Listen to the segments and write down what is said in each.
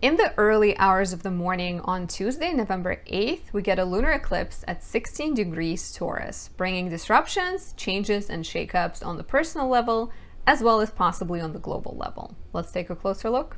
In the early hours of the morning on Tuesday, November 8th, we get a lunar eclipse at 16 degrees Taurus, bringing disruptions, changes, and shakeups on the personal level, as well as possibly on the global level. Let's take a closer look.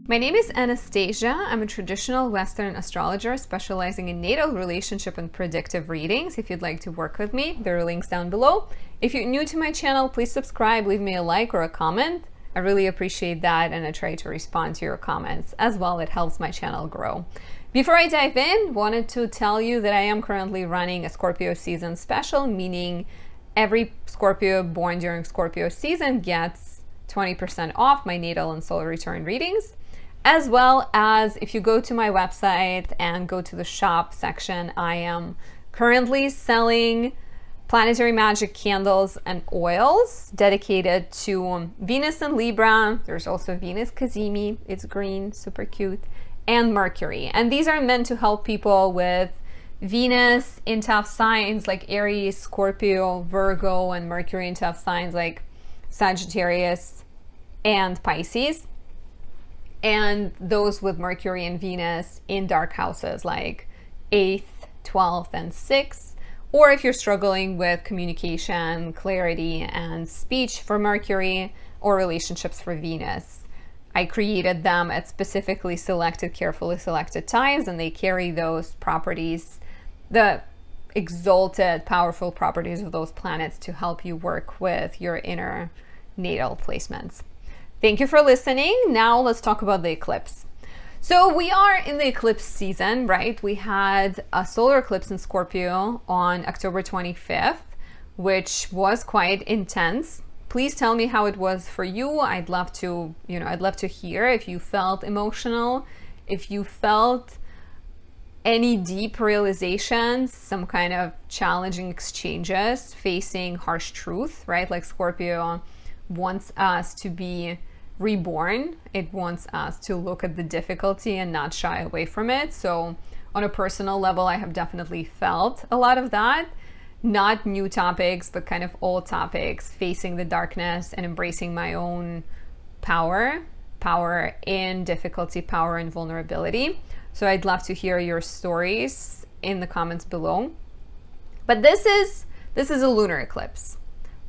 My name is Anastasia. I'm a traditional Western astrologer specializing in natal, relationship, and predictive readings. If you'd like to work with me, there are links down below. If you're new to my channel, please subscribe, leave me a like or a comment. I really appreciate that, and I try to respond to your comments as well. It helps my channel grow. Before I dive in, wanted to tell you that I am currently running a Scorpio season special, meaning every Scorpio born during Scorpio season gets 20% off my natal and solar return readings. As well as if you go to my website and go to the shop section, I am currently selling planetary magic candles and oils dedicated to Venus and Libra. There's also Venus Kazemi, it's green, super cute, and Mercury. And these are meant to help people with Venus in tough signs like Aries, Scorpio, Virgo, and Mercury in tough signs like Sagittarius and Pisces. And those with Mercury and Venus in dark houses like 8th, 12th, and 6th. Or if you're struggling with communication, clarity, and speech for Mercury, or relationships for Venus. I created them at specifically selected, carefully selected times, and they carry those properties, the exalted, powerful properties of those planets to help you work with your inner natal placements. Thank you for listening. Now let's talk about the eclipse. So we are in the eclipse season, right? We had a solar eclipse in Scorpio on October 25th, which was quite intense. Please tell me how it was for you. I'd love to, I'd love to hear if you felt emotional, if you felt any deep realizations, some kind of challenging exchanges, facing harsh truth, right? Like Scorpio wants us to be reborn. It wants us to look at the difficulty and not shy away from it. So on a personal level, I have definitely felt a lot of that. Not new topics, but kind of old topics, facing the darkness and embracing my own power in difficulty, power in vulnerability. So I'd love to hear your stories in the comments below. But this is a lunar eclipse.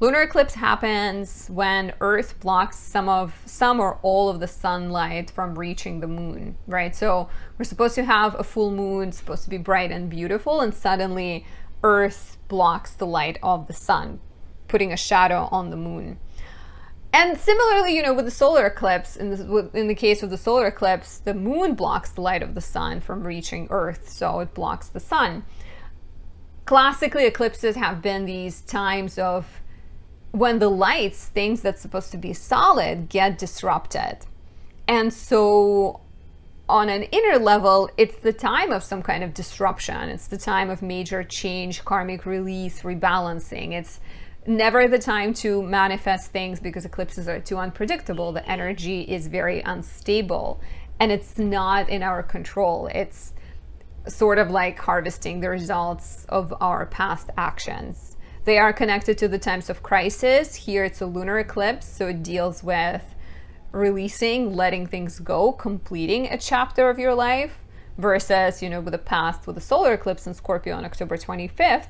Lunar eclipse happens when Earth blocks some or all of the sunlight from reaching the moon, right? So we're supposed to have a full moon, supposed to be bright and beautiful, and suddenly Earth blocks the light of the sun, putting a shadow on the moon. And similarly, with the solar eclipse, in the case of the solar eclipse, the moon blocks the light of the sun from reaching Earth, so it blocks the sun. Classically, eclipses have been these times of when the lights, things that's supposed to be solid, get disrupted. And so on an inner level, it's the time of some kind of disruption. It's the time of major change, karmic release, rebalancing. It's never the time to manifest things because eclipses are too unpredictable. The energy is very unstable and it's not in our control. It's sort of like harvesting the results of our past actions. They are connected to the times of crisis. Here it's a lunar eclipse, so it deals with releasing, letting things go, completing a chapter of your life, versus, with the past, with the solar eclipse in Scorpio on October 25th,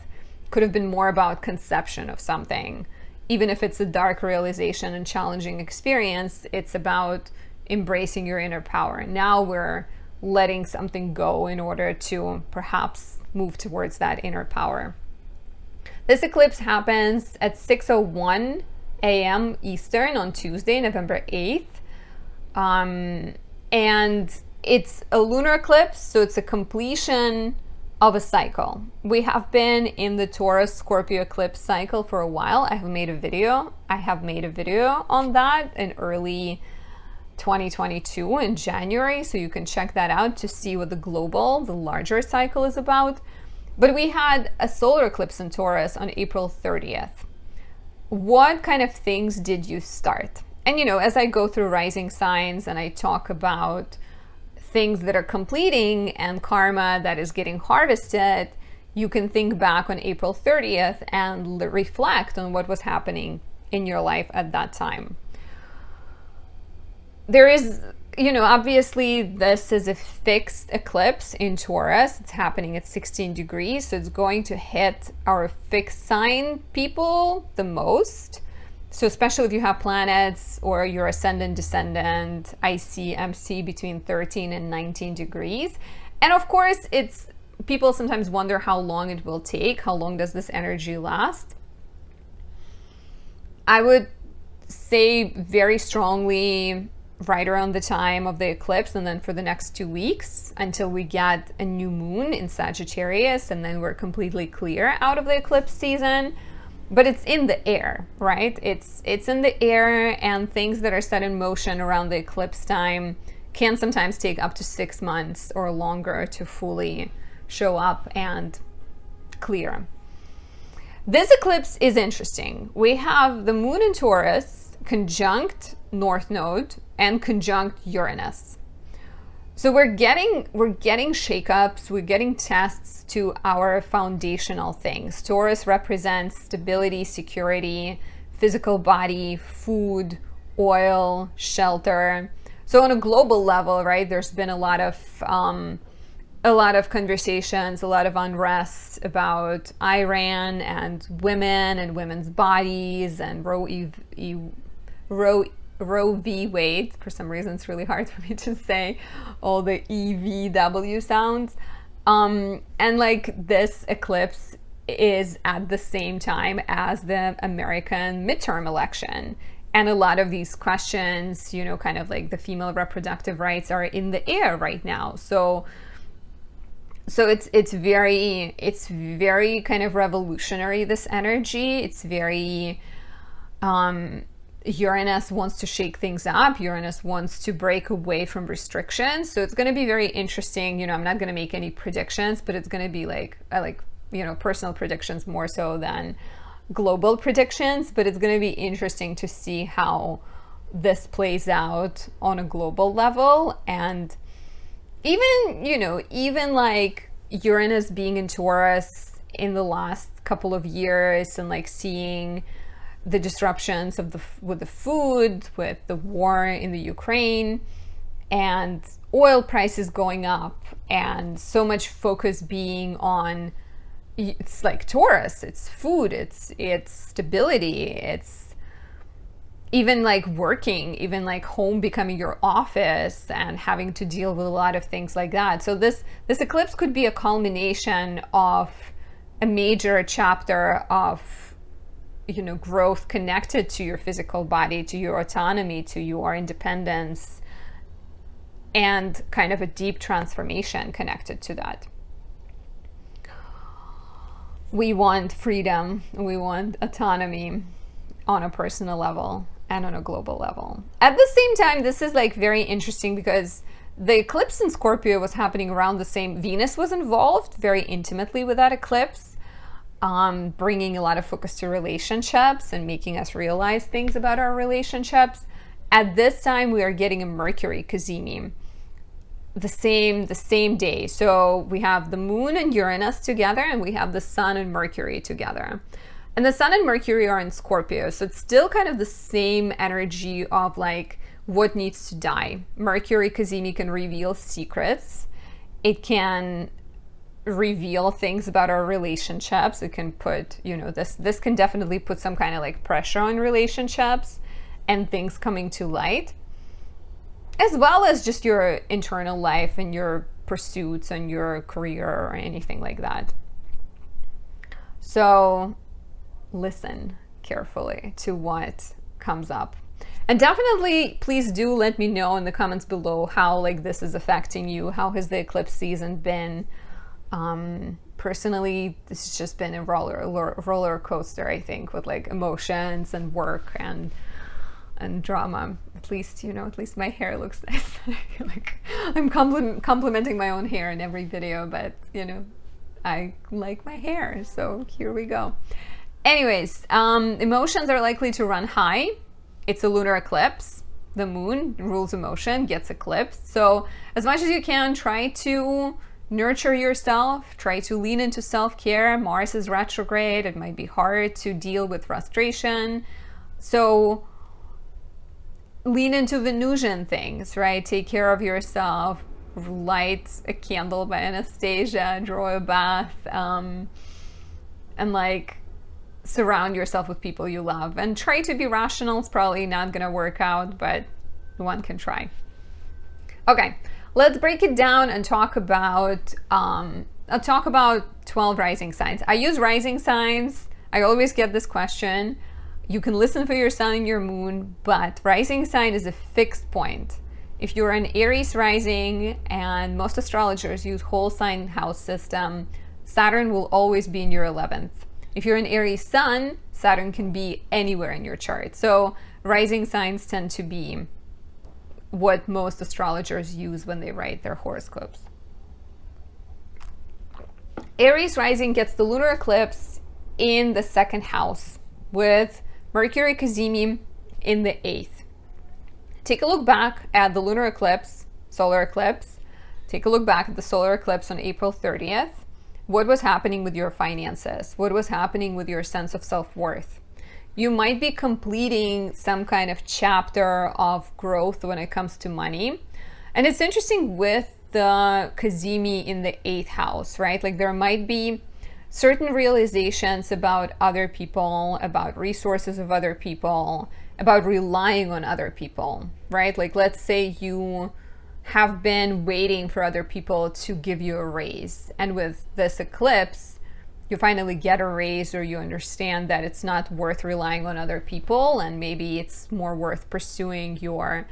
could have been more about conception of something. Even if it's a dark realization and challenging experience, it's about embracing your inner power. Now we're letting something go in order to perhaps move towards that inner power. This eclipse happens at 6:01 a.m. Eastern on Tuesday, November 8th. And it's a lunar eclipse, so it's a completion of a cycle. We have been in the Taurus Scorpio eclipse cycle for a while. I have made a video on that in early 2022 in January, so you can check that out to see what the larger cycle is about. But we had a solar eclipse in Taurus on April 30th. What kind of things did you start? And as I go through rising signs and I talk about things that are completing and karma that is getting harvested, you can think back on April 30th and reflect on what was happening in your life at that time. There is, you know, obviously this is a fixed eclipse in Taurus. It's happening at 16 degrees, so it's going to hit our fixed sign people the most. So especially if you have planets or your ascendant, descendant, IC, MC between 13 and 19 degrees. And of course, it's, people sometimes wonder how long it will take. How long does this energy last? I would say very strongly right around the time of the eclipse, and then for the next 2 weeks until we get a new moon in Sagittarius, and then we're completely clear out of the eclipse season. But it's in the air, right? It's in the air, and things that are set in motion around the eclipse time can sometimes take up to 6 months or longer to fully show up and clear. This eclipse is interesting. We have the moon in Taurus conjunct North Node and conjunct Uranus. So we're getting shakeups, we're getting tests to our foundational things. Taurus represents stability, security, physical body, food, oil, shelter. So on a global level, right, there's been a lot of conversations, a lot of unrest about Iran and women and women's bodies and Roe v. Wade. For some reason, it's really hard for me to say all the EVW sounds. And like this eclipse is at the same time as the American midterm election. And a lot of these questions, you know, kind of like the female reproductive rights are in the air right now. So it's very kind of revolutionary, this energy. It's very, Uranus wants to shake things up. Uranus wants to break away from restrictions. So it's going to be very interesting. You know, I'm not going to make any predictions, but it's going to be like, I like, you know, personal predictions more so than global predictions. But it's going to be interesting to see how this plays out on a global level. And even, you know, even like Uranus being in Taurus in the last couple of years and like seeing the disruptions of with the food, with the war in the Ukraine, and oil prices going up, and so much focus being on, it's like Taurus, it's food, it's stability, it's even like working, even like home becoming your office and having to deal with a lot of things like that. So this eclipse could be a culmination of a major chapter of, you know, growth connected to your physical body, to your autonomy, to your independence, and kind of a deep transformation connected to that. We want freedom, we want autonomy on a personal level and on a global level. At the same time, this is like very interesting because the eclipse in Scorpio was happening around the same, Venus was involved very intimately with that eclipse. Bringing a lot of focus to relationships and making us realize things about our relationships. At this time, we are getting a Mercury cazimi the same day. So we have the moon and Uranus together, and we have the sun and Mercury together. And the sun and Mercury are in Scorpio, so it's still kind of the same energy of like what needs to die. Mercury cazimi can reveal secrets. It can reveal things about our relationships. It can put, you know, this can definitely put some kind of like pressure on relationships and things coming to light, as well as just your internal life and your pursuits and your career or anything like that. So listen carefully to what comes up. And definitely, please do let me know in the comments below how like this is affecting you. How has the eclipse season been? Personally, this has just been a roller coaster, I think, with like emotions and work and drama. At least, you know, at least my hair looks nice. I feel like I'm complimenting my own hair in every video, but you know, I like my hair, so here we go. Anyways, emotions are likely to run high. It's a lunar eclipse. the moon rules emotion, gets eclipsed. So as much as you can, try to nurture yourself, try to lean into self-care. Mars is retrograde. It might be hard to deal with frustration. So lean into Venusian things, right? Take care of yourself, light a candle by Anastasia, draw a bath, and like surround yourself with people you love. And try to be rational. It's probably not gonna work out, but one can try. Okay, let's break it down and talk about I'll talk about 12 rising signs. I use rising signs. I always get this question. You can listen for your sun and your moon, but rising sign is a fixed point. If you're an Aries rising, and most astrologers use whole sign house system, Saturn will always be in your 11th. If you're an Aries sun, Saturn can be anywhere in your chart. So rising signs tend to be what most astrologers use when they write their horoscopes. Aries rising gets the lunar eclipse in the 2nd house with Mercury cazimi in the 8th. Take a look back at the lunar eclipse, solar eclipse. Take a look back at the solar eclipse on April 30th. What was happening with your finances? What was happening with your sense of self-worth? You might be completing some kind of chapter of growth when it comes to money. And it's interesting with the cazimi in the 8th house, right? Like there might be certain realizations about other people, about resources of other people, about relying on other people, right? Like let's say you have been waiting for other people to give you a raise. And with this eclipse, you finally get a raise, or you understand that it's not worth relying on other people, and maybe it's more worth pursuing your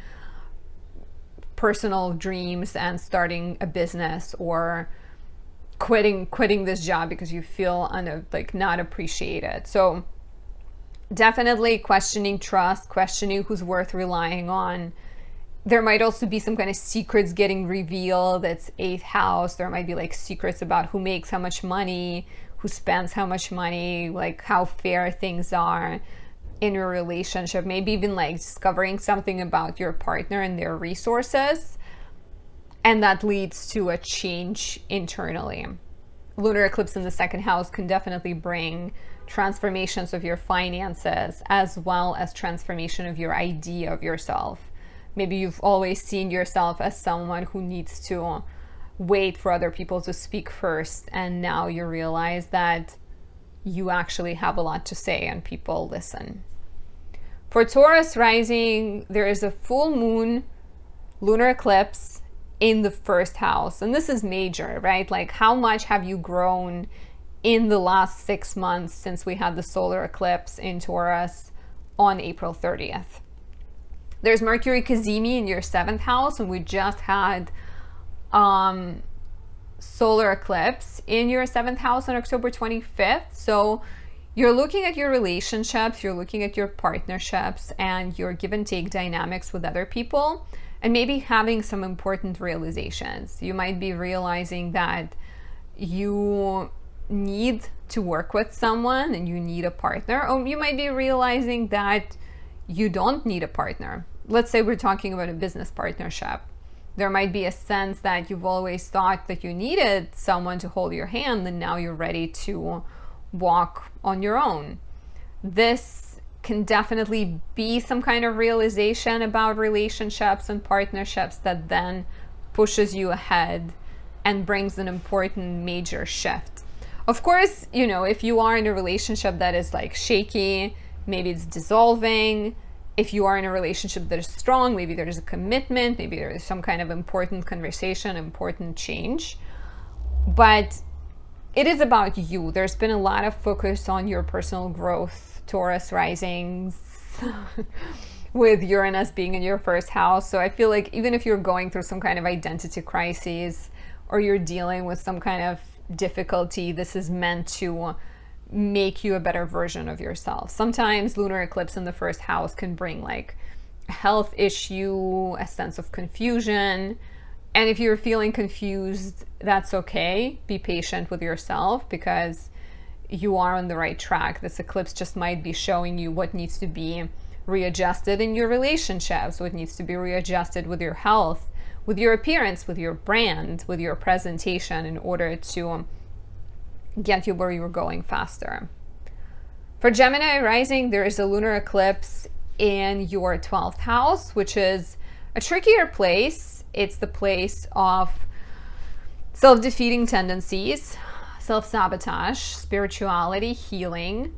personal dreams and starting a business, or quitting this job because you feel not appreciated. So definitely questioning trust, questioning who's worth relying on. There might also be some kind of secrets getting revealed. It's 8th house. There might be like secrets about who makes how much money, who spends how much money, like how fair things are in your relationship. Maybe even like discovering something about your partner and their resources. And that leads to a change internally. Lunar eclipse in the 2nd house can definitely bring transformations of your finances, as well as transformation of your idea of yourself. Maybe you've always seen yourself as someone who needs to wait for other people to speak first, and now you realize that you actually have a lot to say and people listen. For Taurus rising, there is a full moon lunar eclipse in the 1st house, and this is major, right? Like how much have you grown in the last 6 months since we had the solar eclipse in Taurus on April 30th? There's Mercury cazimi in your 7th house, and we just had solar eclipse in your 7th house on October 25th. So you're looking at your relationships, you're looking at your partnerships and your give and take dynamics with other people, and maybe having some important realizations. You might be realizing that you need to work with someone and you need a partner, or you might be realizing that you don't need a partner. Let's say we're talking about a business partnership. There might be a sense that you've always thought that you needed someone to hold your hand, and now you're ready to walk on your own. This can definitely be some kind of realization about relationships and partnerships that then pushes you ahead and brings an important major shift. Of course, you know, if you are in a relationship that is like shaky, maybe it's dissolving. If you are in a relationship that is strong, maybe there's a commitment, maybe there is some kind of important conversation, important change. But it is about you. There's been a lot of focus on your personal growth, Taurus risings, with Uranus being in your 1st house. So I feel like even if you're going through some kind of identity crisis, or you're dealing with some kind of difficulty, this is meant to make you a better version of yourself. Sometimes lunar eclipse in the 1st house can bring like a health issue, a sense of confusion. And if you're feeling confused, that's okay. Be patient with yourself, because you are on the right track. This eclipse just might be showing you what needs to be readjusted in your relationships, what needs to be readjusted with your health, with your appearance, with your brand, with your presentation, in order to get you where you're going faster. For Gemini rising, there is a lunar eclipse in your 12th house, which is a trickier place. It's the place of self-defeating tendencies, self-sabotage, spirituality, healing.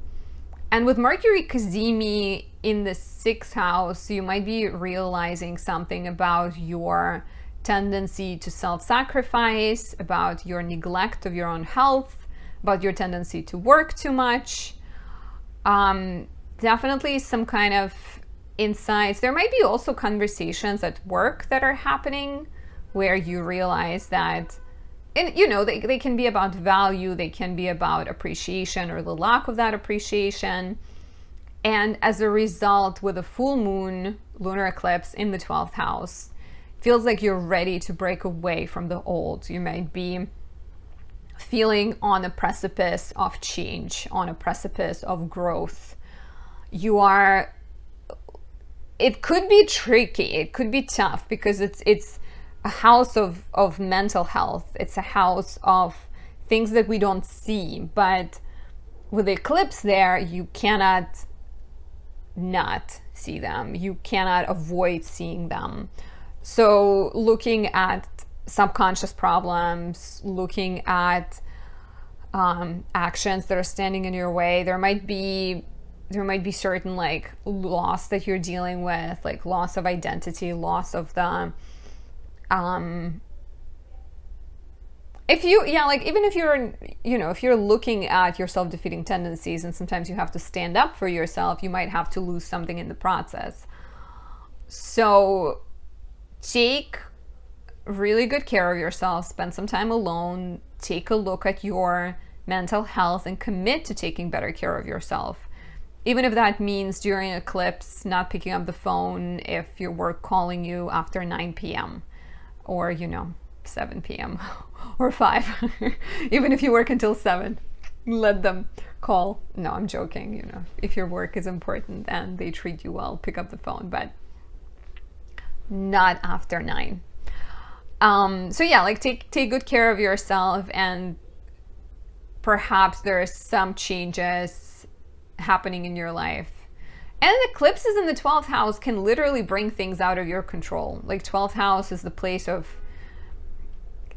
And with Mercury cazimi in the 6th house, you might be realizing something about your tendency to self-sacrifice, about your neglect of your own health, about your tendency to work too much. Definitely some kind of insights. There might be also conversations at work that are happening where you realize that, and you know, they can be about value, they can be about appreciation or the lack of that appreciation. And as a result, with a full moon lunar eclipse in the 12th house, feels like you're ready to break away from the old. You might be feeling on a precipice of change, on a precipice of growth. You are, it could be tricky, it could be tough, because it's a house of mental health. It's a house of things that we don't see, but with the eclipse there, you cannot not see them. You cannot avoid seeing them. So looking at subconscious problems, looking at actions that are standing in your way, there might be certain like loss that you're dealing with, like loss of identity, loss of the even if you're, you know, if you're looking at your self-defeating tendencies and sometimes you have to stand up for yourself, you might have to lose something in the process. So take really good care of yourself, spend some time alone, take a look at your mental health and commit to taking better care of yourself. Even if that means during eclipse not picking up the phone if your work calling you after 9 p.m. or, you know, 7 p.m. or 5. Even if you work until 7, let them call. No, I'm joking. You know, if your work is important and they treat you well, pick up the phone, but not after 9. So yeah, like take good care of yourself, and perhaps there are some changes happening in your life. And eclipses in the 12th house can literally bring things out of your control. Like 12th house is the place of,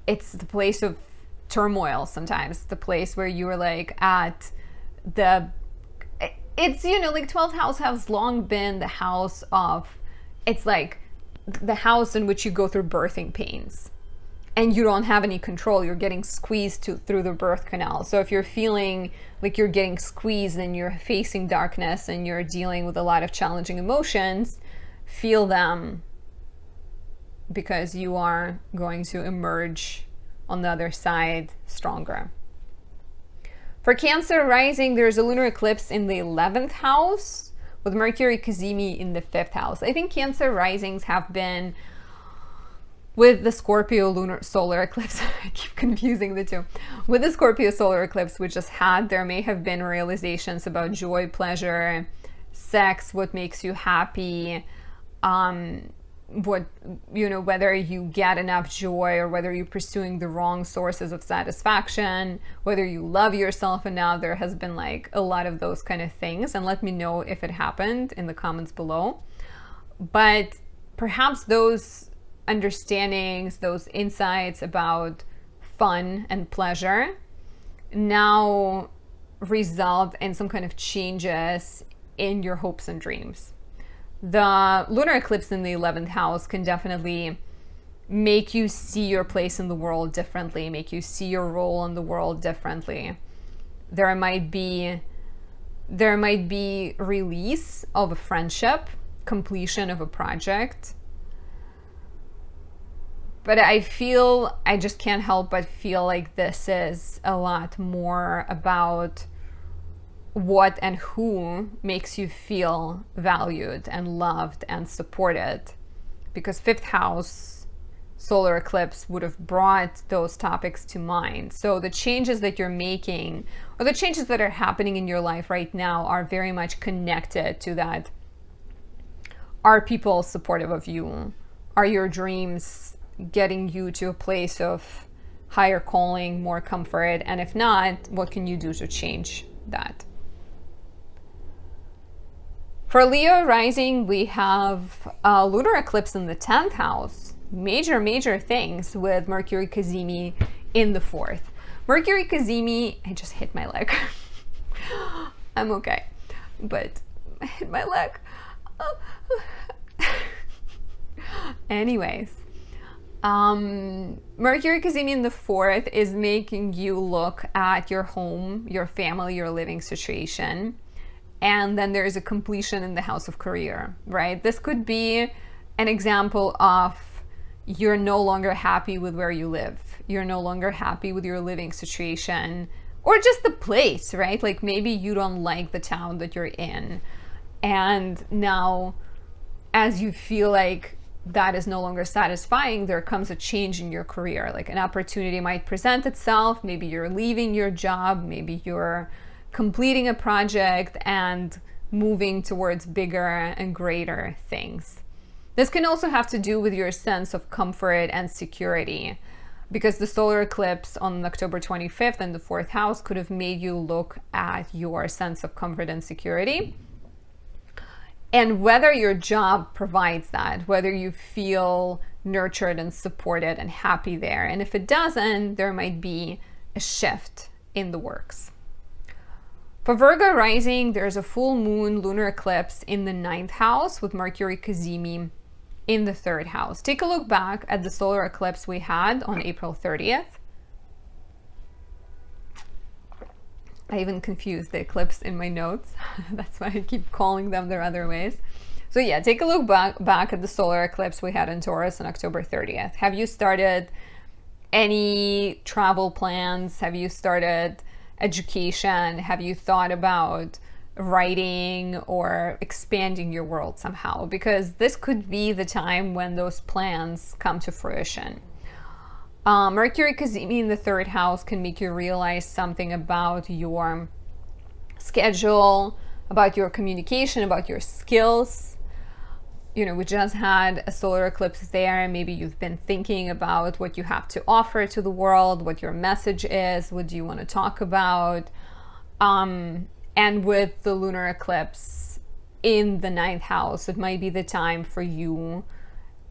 it's the place of turmoil sometimes, the place where you are like at the, it's, you know, like 12th house has long been the house of, it's like the house in which you go through birthing pains and you don't have any control. You're getting squeezed through the birth canal. So if you're feeling like you're getting squeezed and you're facing darkness and you're dealing with a lot of challenging emotions, feel them, because you are going to emerge on the other side stronger. For Cancer rising, there's a lunar eclipse in the 11th house with Mercury cazimi in the 5th house. I think Cancer risings have been, with the Scorpio lunar solar eclipse, I keep confusing the two. With the Scorpio solar eclipse we just had, there may have been realizations about joy, pleasure, sex, what makes you happy, what, you know, whether you get enough joy or whether you're pursuing the wrong sources of satisfaction, whether you love yourself enough. There has been like a lot of those kind of things, and let me know if it happened in the comments below. But perhaps those understandings, those insights about fun and pleasure now result in some kind of changes in your hopes and dreams. The lunar eclipse in the 11th house can definitely make you see your place in the world differently, make you see your role in the world differently. There might be release of a friendship, completion of a project. But I just can't help but feel like this is a lot more about what and who makes you feel valued and loved and supported, because 5th house solar eclipse would have brought those topics to mind. So the changes that you're making, or the changes that are happening in your life right now, are very much connected to that Are people supportive of you? Are your dreams getting you to a place of higher calling, more comfort? And if not, what can you do to change that? For Leo rising, we have a lunar eclipse in the 10th house. Major things with Mercury Cazimi in the 4th. Mercury Cazimi, I just hit my leg. I'm okay, but I hit my leg. Anyways, Mercury Cazimi in the 4th is making you look at your home, your family, your living situation. And then there's a completion in the house of career, right? This could be an example of you're no longer happy with where you live. You're no longer happy with your living situation or just the place, right? Like maybe you don't like the town that you're in. And now as you feel like that is no longer satisfying, there comes a change in your career. Like an opportunity might present itself. Maybe you're leaving your job. Maybe you're completing a project and moving towards bigger and greater things. This can also have to do with your sense of comfort and security, because the solar eclipse on October 25th in the 4th house could have made you look at your sense of comfort and security and whether your job provides that, whether you feel nurtured and supported and happy there. And if it doesn't, there might be a shift in the works. For Virgo rising, there's a full moon lunar eclipse in the 9th house with Mercury Cazimi in the 3rd house. Take a look back at the solar eclipse we had on April 30th. I even confused the eclipse in my notes. That's why I keep calling them their other ways. So yeah, take a look back at the solar eclipse we had in Taurus on October 30th. Have you started any travel plans? Have you started education? Have you thought about writing or expanding your world somehow? Because this could be the time when those plans come to fruition. Mercury Cazimi in the 3rd house can make you realize something about your schedule, about your communication, about your skills. You know, we just had a solar eclipse there. Maybe you've been thinking about what you have to offer to the world, what your message is, what do you want to talk about. And with the lunar eclipse in the 9th house, it might be the time for you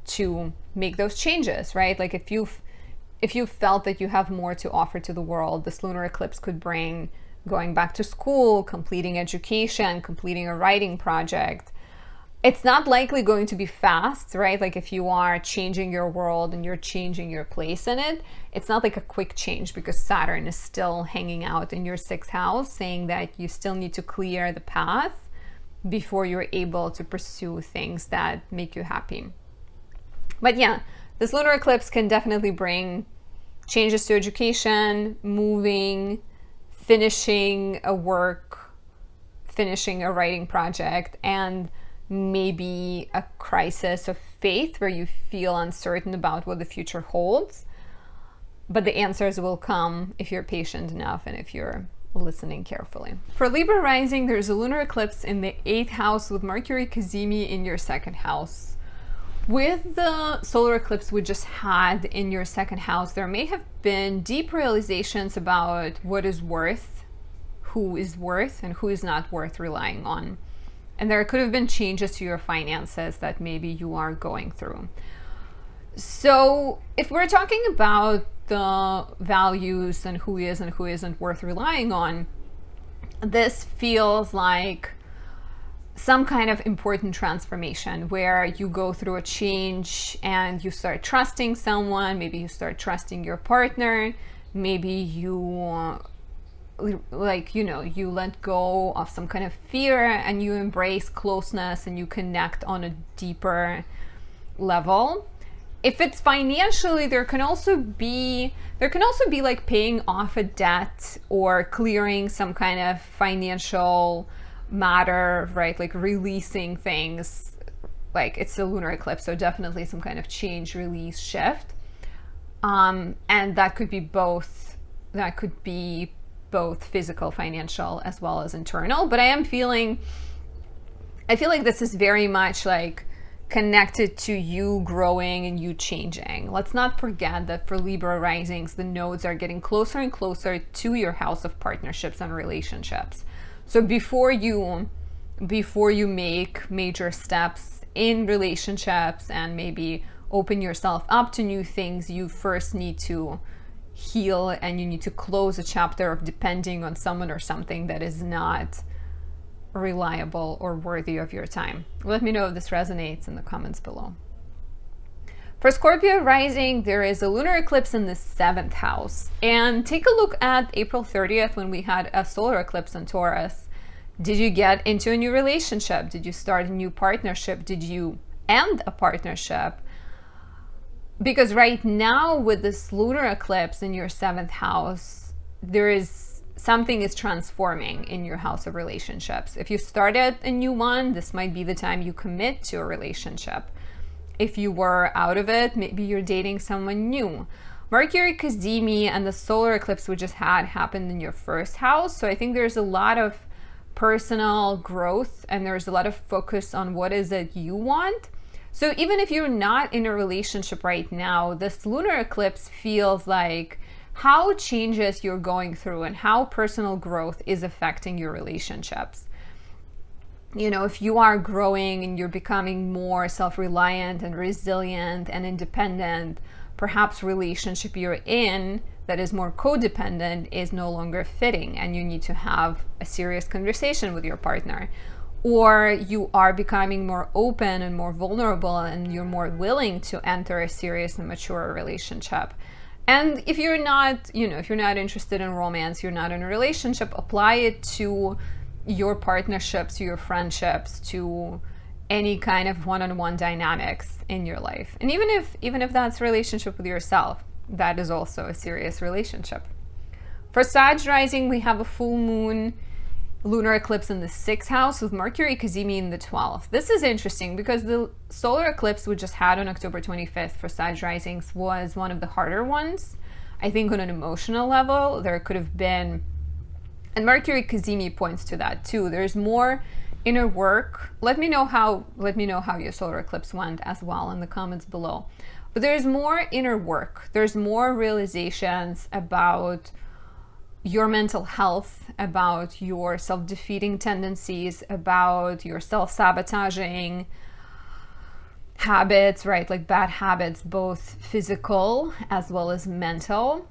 to make those changes, right? Like if you felt that you have more to offer to the world, this lunar eclipse could bring going back to school, completing education, completing a writing project. It's not likely going to be fast, right? Like if you are changing your world and you're changing your place in it, it's not like a quick change because Saturn is still hanging out in your 6th house, saying that you still need to clear the path before you're able to pursue things that make you happy. But yeah, this lunar eclipse can definitely bring changes to education, moving, finishing a work, finishing a writing project, and maybe a crisis of faith where you feel uncertain about what the future holds. But the answers will come if you're patient enough and if you're listening carefully. For Libra rising, there's a lunar eclipse in the 8th house with Mercury Cazimi in your 2nd house. With the solar eclipse we just had in your 2nd house, there may have been deep realizations about what is worth, who is worth, and who is not worth relying on. And there could have been changes to your finances that maybe you are going through. So if we're talking about the values and who is and who isn't worth relying on, this feels like some kind of important transformation where you go through a change and you start trusting someone. Maybe you start trusting your partner. Maybe you you let go of some kind of fear and you embrace closeness and you connect on a deeper level. If it's financially, there can also be like paying off a debt or clearing some kind of financial matter, right? Like releasing things. Like it's a lunar eclipse, so definitely some kind of change, release, shift. And that could be both. That could be both physical, financial, as well as internal. But I feel like this is very much like connected to you growing and you changing. Let's not forget that for Libra risings, the nodes are getting closer and closer to your house of partnerships and relationships. So before you make major steps in relationships and maybe open yourself up to new things, you first need to heal and you need to close a chapter of depending on someone or something that is not reliable or worthy of your time. Let me know if this resonates in the comments below. For Scorpio rising, there is a lunar eclipse in the 7th house. And take a look at April 30th when we had a solar eclipse in Taurus. Did you get into a new relationship? Did you start a new partnership? Did you end a partnership? Because right now with this lunar eclipse in your 7th house, something is transforming in your house of relationships. If you started a new one, this might be the time you commit to a relationship. If you were out of it, maybe you're dating someone new. Mercury Cazimi and the solar eclipse we just had happened in your 1st house. So I think there's a lot of personal growth and there's a lot of focus on what is it you want. So even if you're not in a relationship right now, this lunar eclipse feels like how changes you're going through and how personal growth is affecting your relationships. You know, if you are growing and you're becoming more self-reliant and resilient and independent, perhaps relationship you're in that is more codependent is no longer fitting and you need to have a serious conversation with your partner. Or you are becoming more open and more vulnerable and you're more willing to enter a serious and mature relationship. And if you're not, if you're not interested in romance, you're not in a relationship, apply it to your partnerships, to your friendships, to any kind of one-on-one dynamics in your life. And even if that's a relationship with yourself, that is also a serious relationship. For Sag rising, we have a full moon lunar eclipse in the 6th house with Mercury Cazimi in the 12th. This is interesting because the solar eclipse we just had on October 25th for Sag risings was one of the harder ones. I think on an emotional level, there could have been, and Mercury Cazimi points to that too. There's more inner work. Let me know how your solar eclipse went as well in the comments below. But there's more inner work. There's more realizations about your mental health, about your self-defeating tendencies, about your self-sabotaging habits, right? Like bad habits, both physical as well as mental.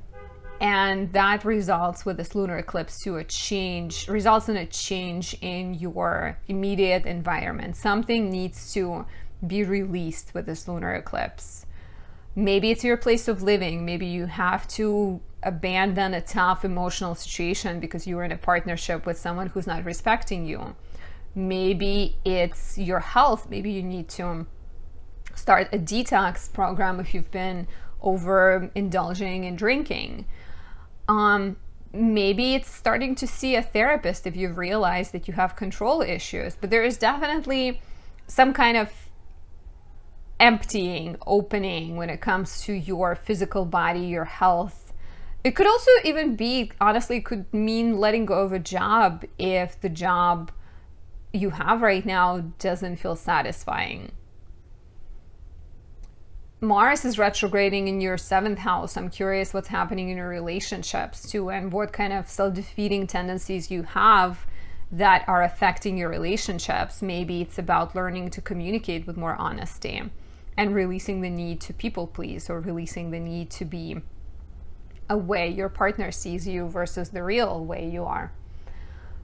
And that results with this lunar eclipse to results in a change in your immediate environment. Something needs to be released with this lunar eclipse. Maybe it's your place of living. Maybe you have to abandon a tough emotional situation because you were in a partnership with someone who's not respecting you. Maybe it's your health. Maybe you need to start a detox program if you've been overindulging in drinking. Maybe it's starting to see a therapist if you've realized that you have control issues. But there is definitely some kind of emptying, opening when it comes to your physical body, your health. It could also even be, honestly, could mean letting go of a job if the job you have right now doesn't feel satisfying. Mars is retrograding in your 7th house. I'm curious what's happening in your relationships too, and what kind of self-defeating tendencies you have that are affecting your relationships. Maybe it's about learning to communicate with more honesty and releasing the need to people please, or releasing the need to be a way your partner sees you versus the real way you are.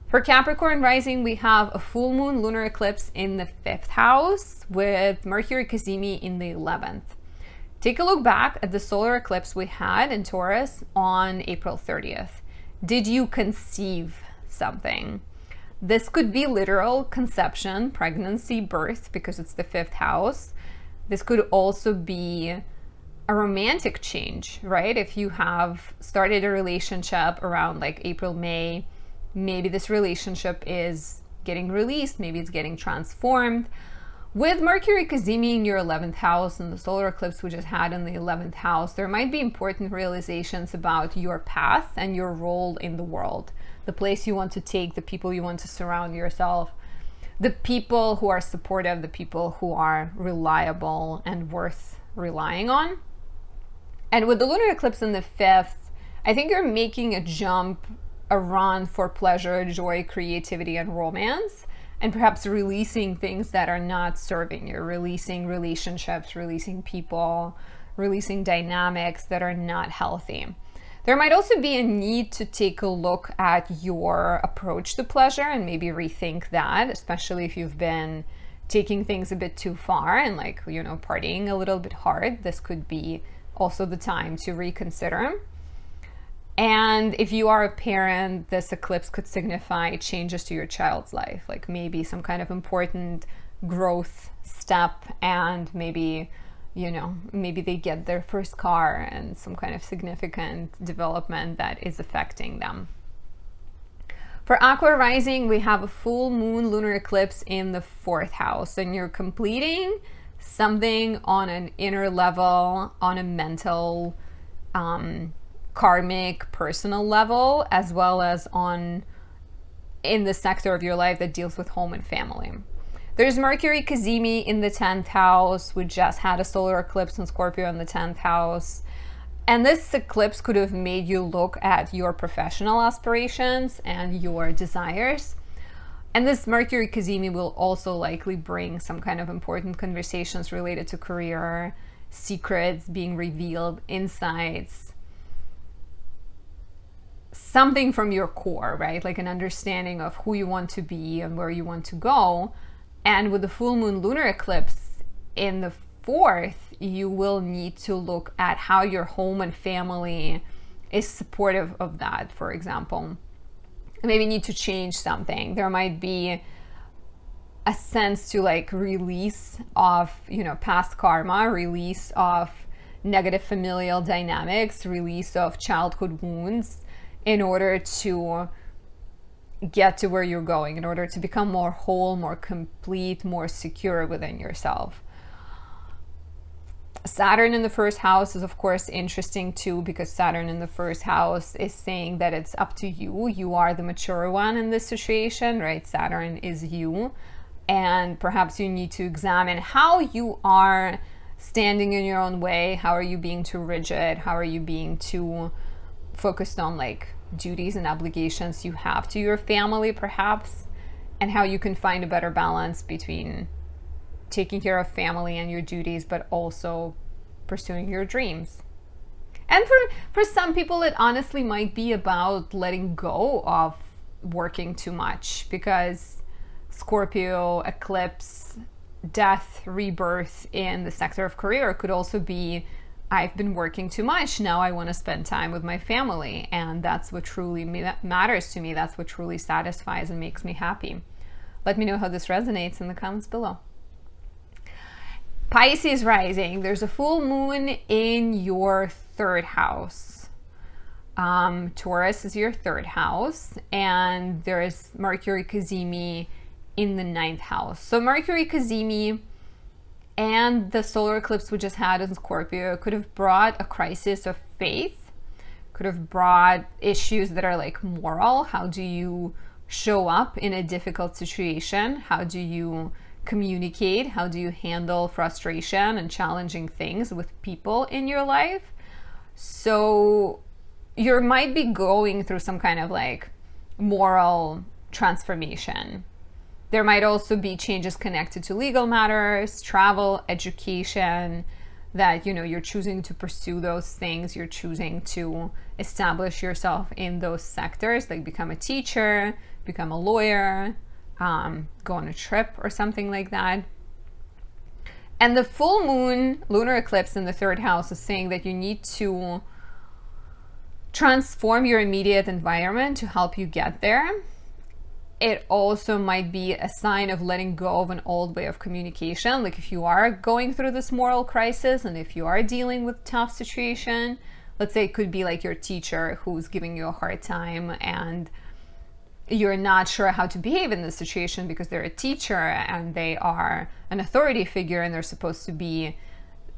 For Capricorn rising, we have a full moon lunar eclipse in the 5th house with Mercury Cazimi in the 11th. Take a look back at the solar eclipse we had in Taurus on April 30th. Did you conceive something? This could be literal conception, pregnancy, birth, because it's the 5th house. This could also be a romantic change, right? If you have started a relationship around like April, May, maybe this relationship is getting released, maybe it's getting transformed. With Mercury Cazimi in your 11th house and the solar eclipse we just had in the 11th house, there might be important realizations about your path and your role in the world, the place you want to take, the people you want to surround yourself. the people who are supportive, the people who are reliable and worth relying on. And with the lunar eclipse in the 5th, I think you're making a jump, a run for pleasure, joy, creativity, and romance, and perhaps releasing things that are not serving you, releasing relationships, releasing people, releasing dynamics that are not healthy. There might also be a need to take a look at your approach to pleasure and maybe rethink that, especially if you've been taking things a bit too far and like, you know, partying a little bit hard. This could be also the time to reconsider. And if you are a parent, this eclipse could signify changes to your child's life, like maybe some kind of important growth step, and maybe, you know, maybe they get their first car and some kind of significant development that is affecting them. For Aqua rising, we have a full moon lunar eclipse in the 4th house, and you're completing something on an inner level, on a mental, karmic, personal level, as well as in the sector of your life that deals with home and family. There's Mercury Cazimi in the 10th house. We just had a solar eclipse in Scorpio in the 10th house. And this eclipse could have made you look at your professional aspirations and your desires. And this Mercury Cazimi will also likely bring some kind of important conversations related to career, secrets being revealed, insights, something from your core, right? Like an understanding of who you want to be and where you want to go. And with the full moon lunar eclipse in the 4th, you will need to look at how your home and family is supportive of that, for example. Maybe need to change something. There might be a sense to like release of, you know, past karma, release of negative familial dynamics, release of childhood wounds, in order to get to where you're going, in order to become more whole, more complete, more secure within yourself. Saturn in the 1st house is of course interesting too, because Saturn in the 1st house is saying that it's up to you. You are the mature one in this situation, right? Saturn is you. And perhaps you need to examine how you are standing in your own way. How are you being too rigid? How are you being too focused on like duties and obligations you have to your family perhaps, and how you can find a better balance between taking care of family and your duties, but also pursuing your dreams. And for some people, it honestly might be about letting go of working too much, because Scorpio eclipse, death, rebirth in the sector of career could also be, I've been working too much, now I want to spend time with my family, and that's what truly matters to me. That's what truly satisfies and makes me happy. Let me know how this resonates in the comments below. Pisces rising, there's a full moon in your 3rd house. Taurus is your 3rd house, and there's Mercury Cazimi in the 9th house. So Mercury Cazimi and the solar eclipse we just had in Scorpio could have brought a crisis of faith, could have brought issues that are like moral. How do you show up in a difficult situation? How do you communicate? How do you handle frustration and challenging things with people in your life? So you might be going through some kind of like moral transformation. There might also be changes connected to legal matters, travel, education, that, you know, you're choosing to pursue those things. You're choosing to establish yourself in those sectors, like become a teacher, become a lawyer, go on a trip or something like that. And the full moon lunar eclipse in the 3rd house is saying that you need to transform your immediate environment to help you get there. It also might be a sign of letting go of an old way of communication. Like if you are going through this moral crisis and if you are dealing with a tough situation, let's say it could be like your teacher who's giving you a hard time and you're not sure how to behave in this situation because they're a teacher and they are an authority figure and they're supposed to be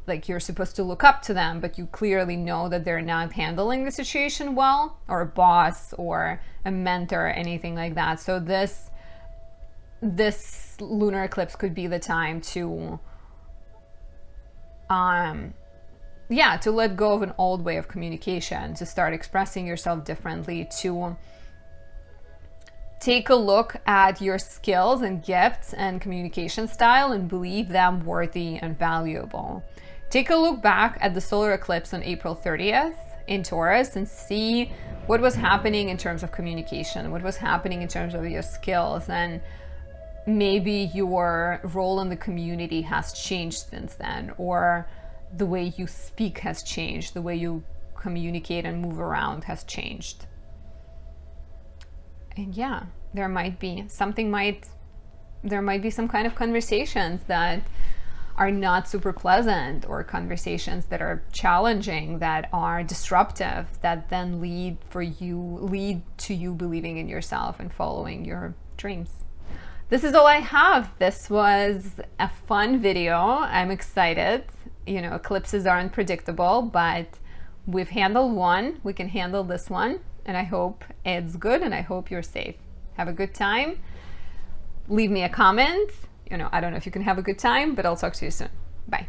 like, you're supposed to look up to them, but you clearly know that they're not handling the situation well, or a boss or a mentor or anything like that. So this this lunar eclipse could be the time to to let go of an old way of communication, to start expressing yourself differently, to take a look at your skills and gifts and communication style and believe them worthy and valuable. Take a look back at the solar eclipse on April 30th in Taurus and see what was happening in terms of communication, what was happening in terms of your skills, and maybe your role in the community has changed since then, or the way you speak has changed, the way you communicate and move around has changed. And yeah, there might be some kind of conversations that are not super pleasant, or conversations that are challenging, that are disruptive, that then lead to you believing in yourself and following your dreams. This is all I have. This was a fun video. I'm excited. You know, eclipses are unpredictable, but we've handled one. We can handle this one, and I hope it's good, and I hope you're safe. Have a good time. Leave me a comment. You know, I don't know if you can have a good time, but I'll talk to you soon. Bye.